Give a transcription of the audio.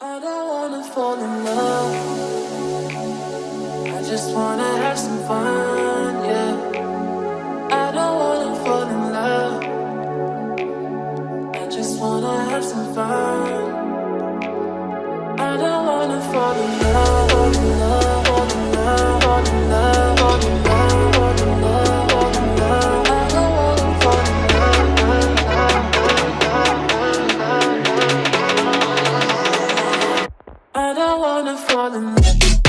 I don't wanna fall in love. I just wanna have some fun, yeah. I don't wanna fall in love. I just wanna have some fun. I don't wanna fall in love, fall in love, fall in love, fall in love, fall in love, fall in love, fall in love. I don't wanna fall in love. I don't wanna fall in love.